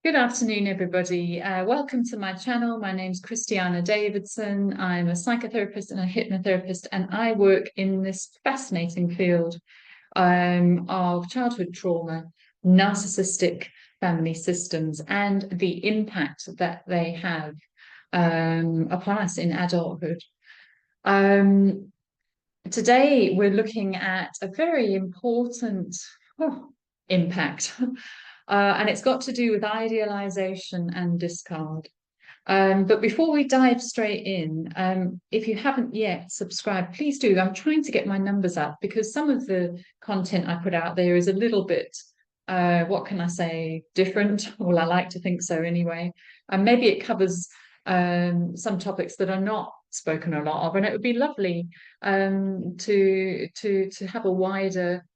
Good afternoon, everybody. Welcome to my channel. My name's Christiana Davidson. I'm a psychotherapist and a hypnotherapist, and I work in this fascinating field of childhood trauma, narcissistic family systems, and the impact that they have upon us in adulthood. Today, we're looking at a very important impact. And it's got to do with idealization and discard. But before we dive straight in, if you haven't yet subscribed, please do. I'm trying to get my numbers up because some of the content I put out there is a little bit, what can I say, different. Well, I like to think so anyway. And maybe it covers some topics that are not spoken a lot of, and it would be lovely to have a wider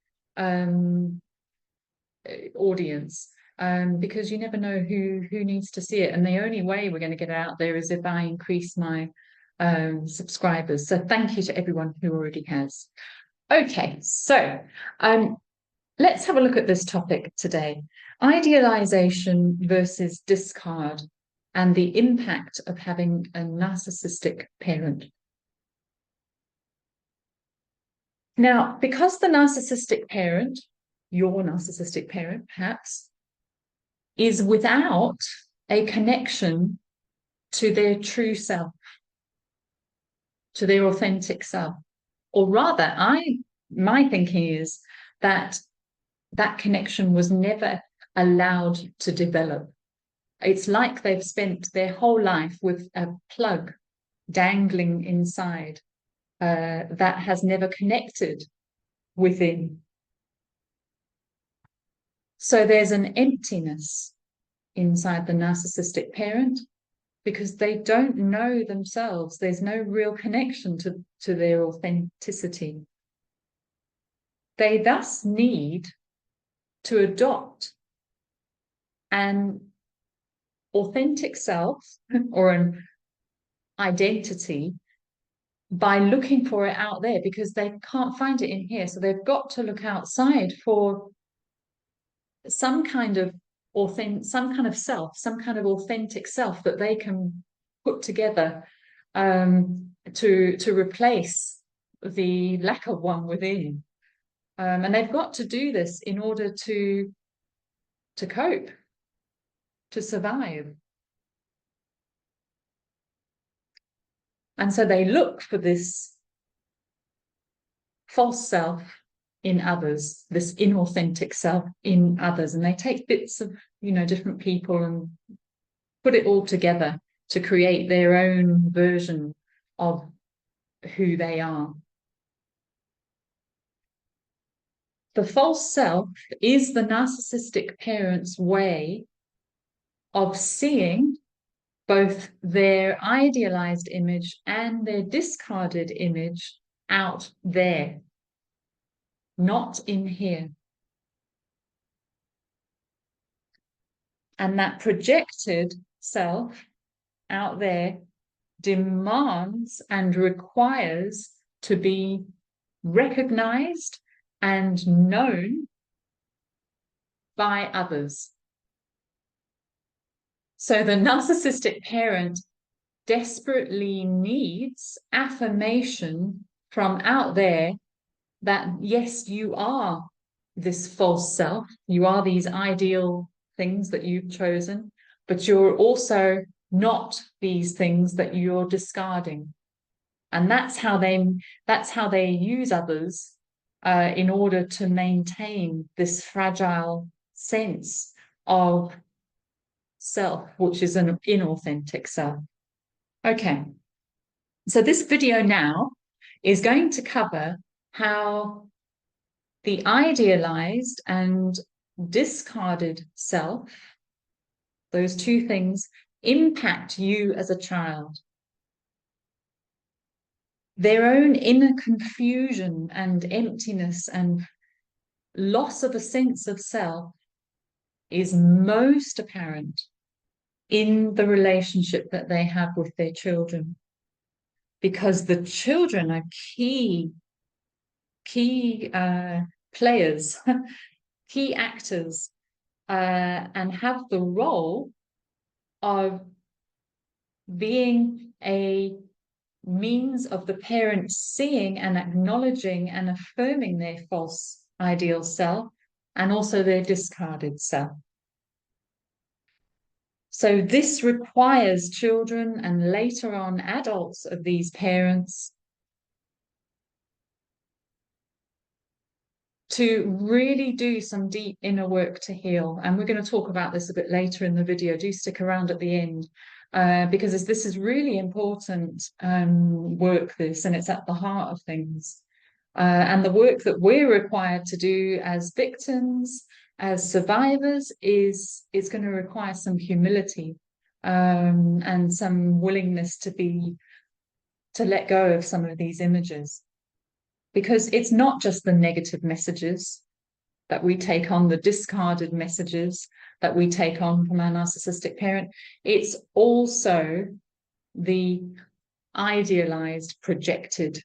audience, because you never know who needs to see it, and the only way we're going to get it out there is if I increase my subscribers. So thank you to everyone who already has. Okay, so let's have a look at this topic today: idealization versus discard, and the impact of having a narcissistic parent. Now, because the narcissistic parent, your narcissistic parent perhaps, is without a connection to their true self, to their authentic self. Or rather, my thinking is that that connection was never allowed to develop. It's like they've spent their whole life with a plug dangling inside that has never connected within. So there's an emptiness inside the narcissistic parent because they don't know themselves. There's no real connection to their authenticity. They thus need to adopt an authentic self or an identity by looking for it out there, because they can't find it in here. So they've got to look outside for some kind of self, some kind of authentic self that they can put together to replace the lack of one within. And they've got to do this in order to cope, to survive. And so they look for this false self in others, this inauthentic self in others, and they take bits of different people and put it all together to create their own version of who they are. The false self is the narcissistic parent's way of seeing both their idealized image and their discarded image out there, not in here. And that projected self out there demands and requires to be recognized and known by others. So the narcissistic parent desperately needs affirmation from out there that, yes, you are this false self, you are these ideal things that you've chosen, but you're also not these things that you're discarding. And that's how they use others in order to maintain this fragile sense of self, which is an inauthentic self. Okay, so this video now is going to cover how the idealized and discarded self, those two things, impact you as a child. Their own inner confusion and emptiness and loss of a sense of self is most apparent in the relationship that they have with their children, because the children are key players, key actors and have the role of being a means of the parent seeing and acknowledging and affirming their false ideal self and also their discarded self. So this requires children and later on adults of these parents to really do some deep inner work to heal. And we're going to talk about this a bit later in the video. Do stick around at the end, because this is really important work, and it's at the heart of things. And the work that we're required to do as victims, as survivors, it's going to require some humility and some willingness to let go of some of these images. Because it's not just the negative messages that we take on, the discarded messages that we take on from our narcissistic parent. It's also the idealized, projected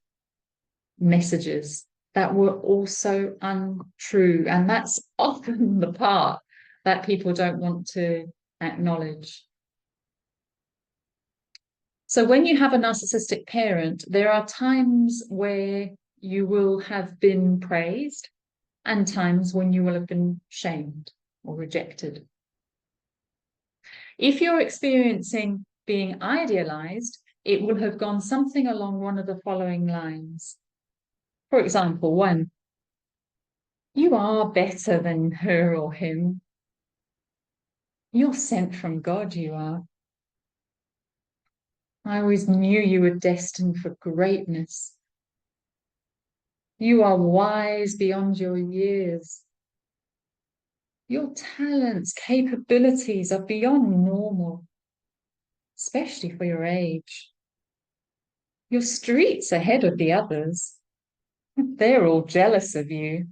messages that were also untrue. And that's often the part that people don't want to acknowledge. So when you have a narcissistic parent, there are times where you will have been praised and times when you will have been shamed or rejected. If you're experiencing being idealized, it will have gone something along one of the following lines. For example, 1, you are better than her or him. You're sent from God, you are. I always knew you were destined for greatness. You are wise beyond your years. Your talents, capabilities are beyond normal, especially for your age. Your street's ahead of the others. They're all jealous of you.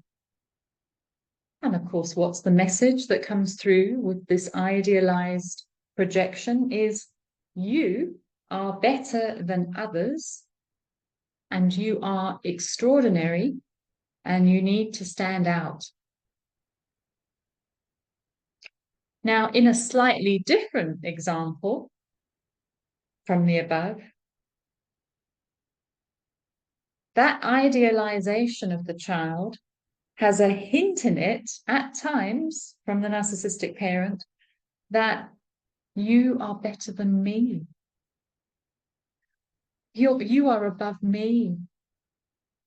And of course, what's the message that comes through with this idealized projection is you are better than others and you are extraordinary and you need to stand out. Now, in a slightly different example from the above, that idealization of the child has a hint in it at times from the narcissistic parent that you are better than me. You are above me.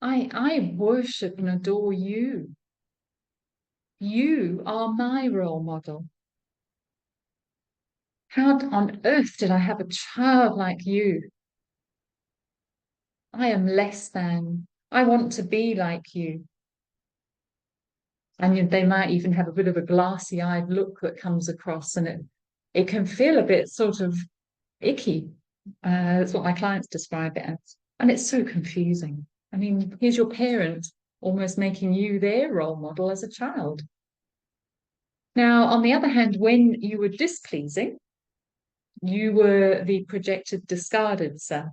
I worship and adore you. You are my role model. How on earth did I have a child like you? I am less than. I want to be like you. And they might even have a bit of a glassy-eyed look that comes across, and it can feel a bit sort of icky. That's what my clients describe it as. And it's so confusing. I mean, here's your parent almost making you their role model as a child. Now, on the other hand, when you were displeasing, you were the projected discarded self.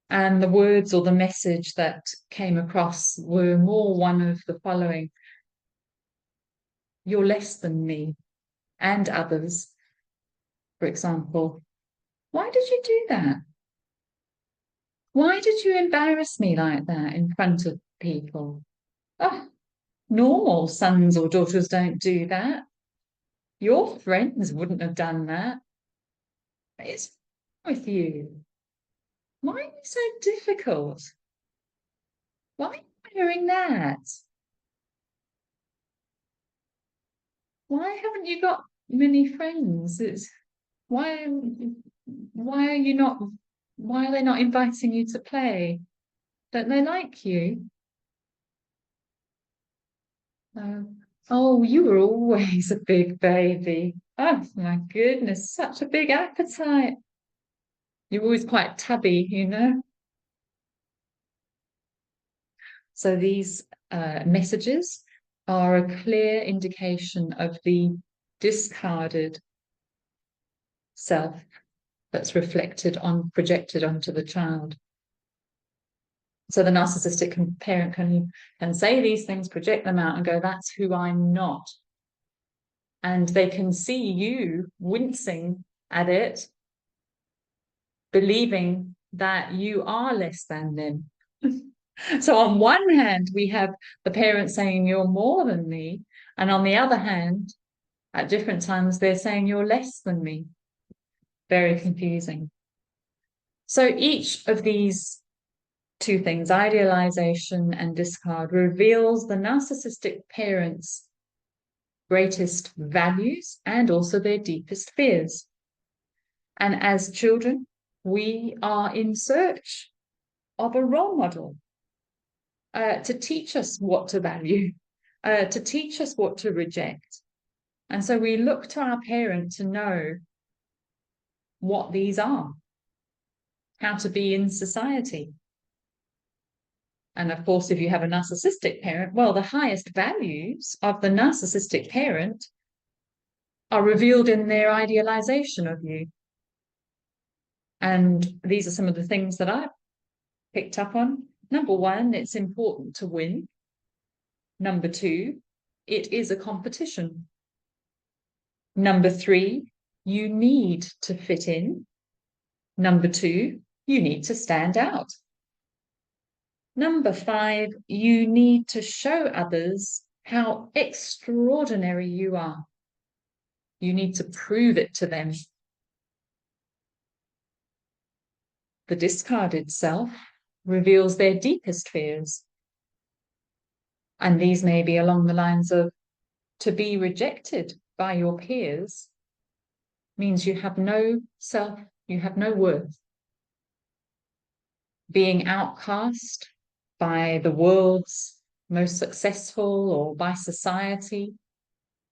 And the words or the message that came across were more one of the following: you're less than me and others. For example, why did you do that? Why did you embarrass me like that in front of people? Oh, normal sons or daughters don't do that. Your friends wouldn't have done that. It's with you. Why are you so difficult? Why are you wearing that? Why haven't you got many friends? Why are you not? Why are they not inviting you to play? Don't they like you? Oh, you were always a big baby. Oh my goodness, such a big appetite. You're always quite tubby, you know. So these messages are a clear indication of the discarded self that's projected onto the child. So the narcissistic parent can say these things, project them out and go, that's who I'm not. and they can see you wincing at it, believing that you are less than them. So on one hand, we have the parent saying you're more than me, and on the other hand, at different times, they're saying you're less than me. Very confusing. So each of these two things, idealization and discard, reveals the narcissistic parent's greatest values and also their deepest fears. And as children, we are in search of a role model to teach us what to value, to teach us what to reject. And so we look to our parent to know what these are, how to be in society. And of course, if you have a narcissistic parent, well, the highest values of the narcissistic parent are revealed in their idealization of you. And these are some of the things that I've picked up on. Number one, it's important to win. Number two, it is a competition. Number three, you need to fit in. Number two, you need to stand out. Number five, you need to show others how extraordinary you are. You need to prove it to them. The discarded self reveals their deepest fears. And these may be along the lines of, to be rejected by your peers means you have no self, you have no worth. Being outcast by the world's most successful, or by society,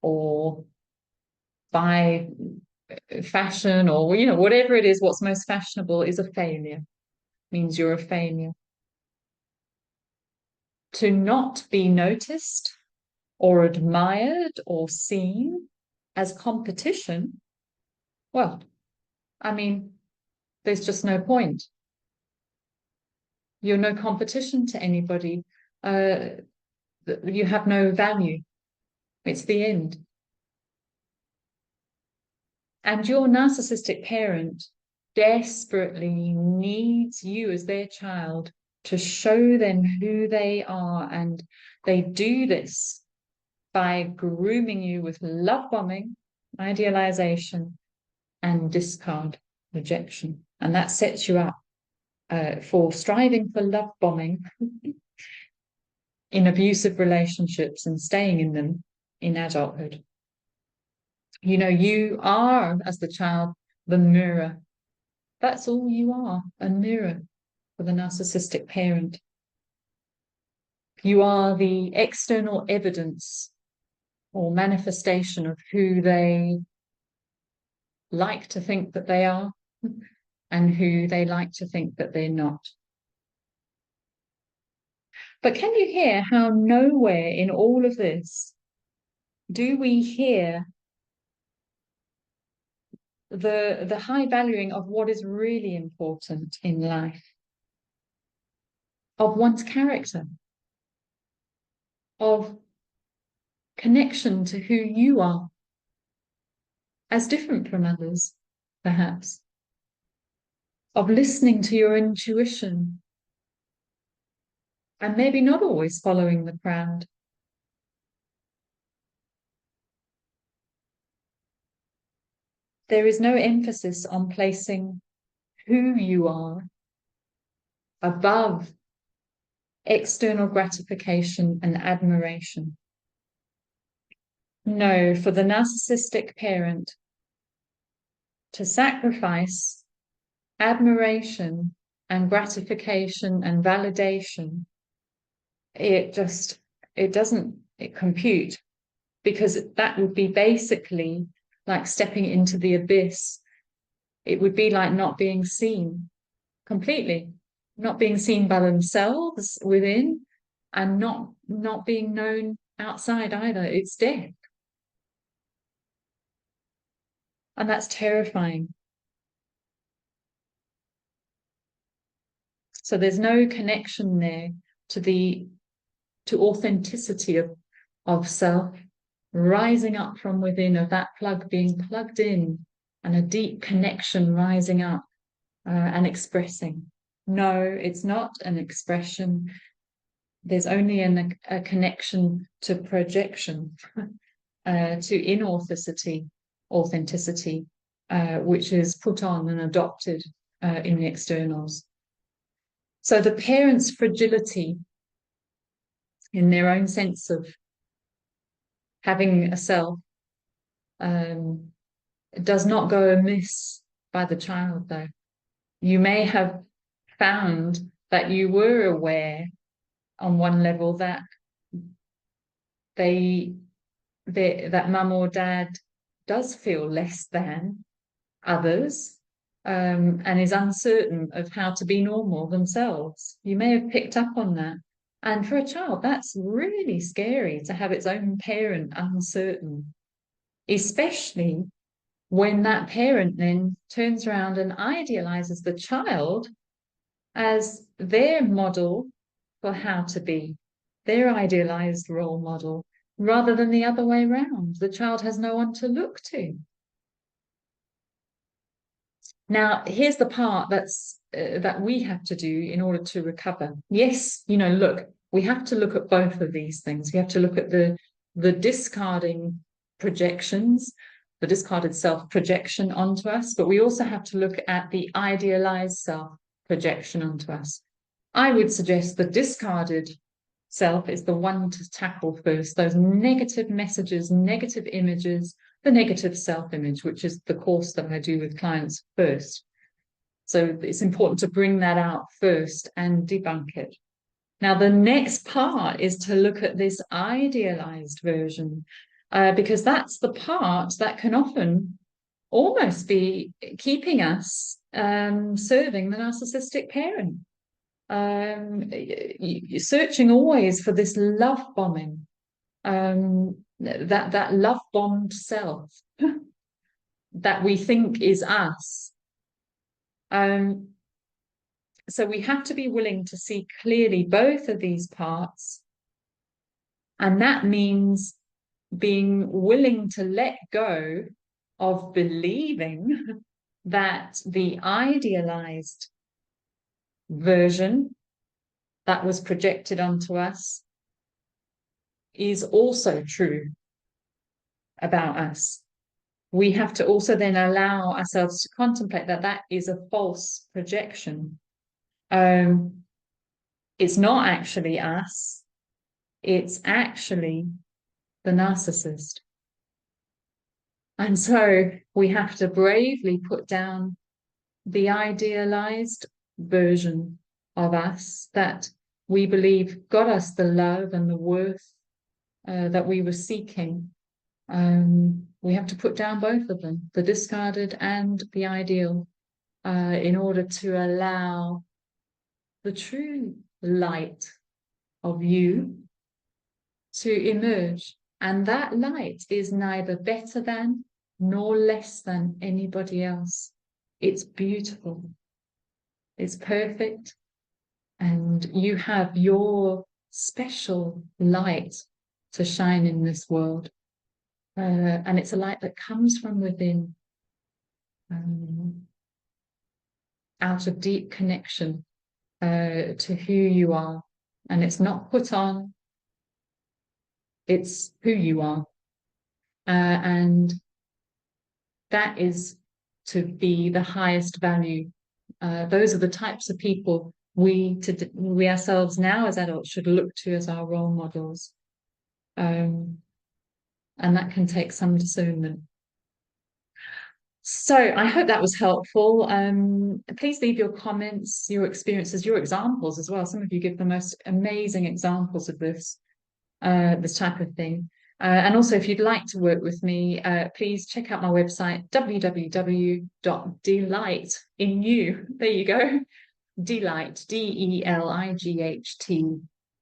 or by fashion, or whatever it is, what's most fashionable is a failure. Means you're a failure. To not be noticed or admired or seen as competition, well, I mean, there's just no point. You're no competition to anybody. You have no value. It's the end. And your narcissistic parent desperately needs you as their child to show them who they are. And they do this by grooming you with love bombing, idealization, and discard, rejection. And that sets you up for striving for love bombing in abusive relationships and staying in them in adulthood. You are, as the child, the mirror. That's all you are, a mirror for the narcissistic parent. You are the external evidence or manifestation of who they like to think that they are and who they like to think that they're not. But can you hear how nowhere in all of this do we hear the high valuing of what is really important in life, of one's character, of connection to who you are as different from others, perhaps, of listening to your intuition and maybe not always following the crowd. There is no emphasis on placing who you are above external gratification and admiration. No, for the narcissistic parent, to sacrifice admiration and gratification and validation, it doesn't compute, because that would be basically like stepping into the abyss. It would be like not being seen completely, not being seen by themselves within, and not being known outside either. It's death. And that's terrifying. So there's no connection there to authenticity of self, rising up from within, of that plug being plugged in, and a deep connection rising up and expressing. No, it's not an expression. There's only a connection to projection, to inauthenticity, which is put on and adopted in the externals. So the parents' fragility in their own sense of having a self does not go amiss by the child, though. You may have found that you were aware on one level that that mum or dad does feel less than others, and is uncertain of how to be normal themselves. You may have picked up on that. And for a child, that's really scary, to have its own parent uncertain, especially when that parent then turns around and idealizes the child as their model for how to be, their idealized role model, rather than the other way around. The child has no one to look to. Now, here's the part that we have to do in order to recover. Yes, look, we have to look at both of these things. We have to look at the discarding projections, the discarded self-projection onto us, but we also have to look at the idealized self-projection onto us. I would suggest the discarded self is the one to tackle first, those negative messages, negative images, the negative self-image, which is the course that I do with clients first. So it's important to bring that out first and debunk it. Now, the next part is to look at this idealized version, because that's the part that can often almost be keeping us serving the narcissistic parent. You're searching always for this love bombing, that love bombed self that we think is us. So we have to be willing to see clearly both of these parts, and that means being willing to let go of believing that the idealized version that was projected onto us is also true about us. We have to also then allow ourselves to contemplate that that is a false projection. It's not actually us, it's actually the narcissist. And so we have to bravely put down the idealized version of us that we believe got us the love and the worth that we were seeking. We have to put down both of them, the discarded and the ideal, in order to allow the true light of you to emerge. And that light is neither better than nor less than anybody else. It's beautiful. It's perfect. And you have your special light to shine in this world. And it's a light that comes from within, out of deep connection to who you are. And it's not put on, it's who you are. And that is to be the highest value. Those are the types of people we ourselves now as adults should look to as our role models. And that can take some discernment. So I hope that was helpful. Please leave your comments, your experiences, your examples as well. Some of you give the most amazing examples of this type of thing. And also, if you'd like to work with me, please check out my website, www.delight in you. There you go. Delight, DELIGHT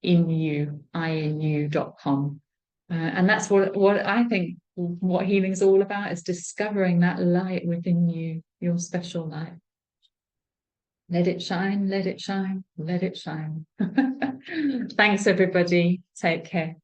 in you, INU.com. And that's what I think what healing is all about, is discovering that light within you, your special light. Let it shine, let it shine, let it shine. Thanks, everybody. Take care.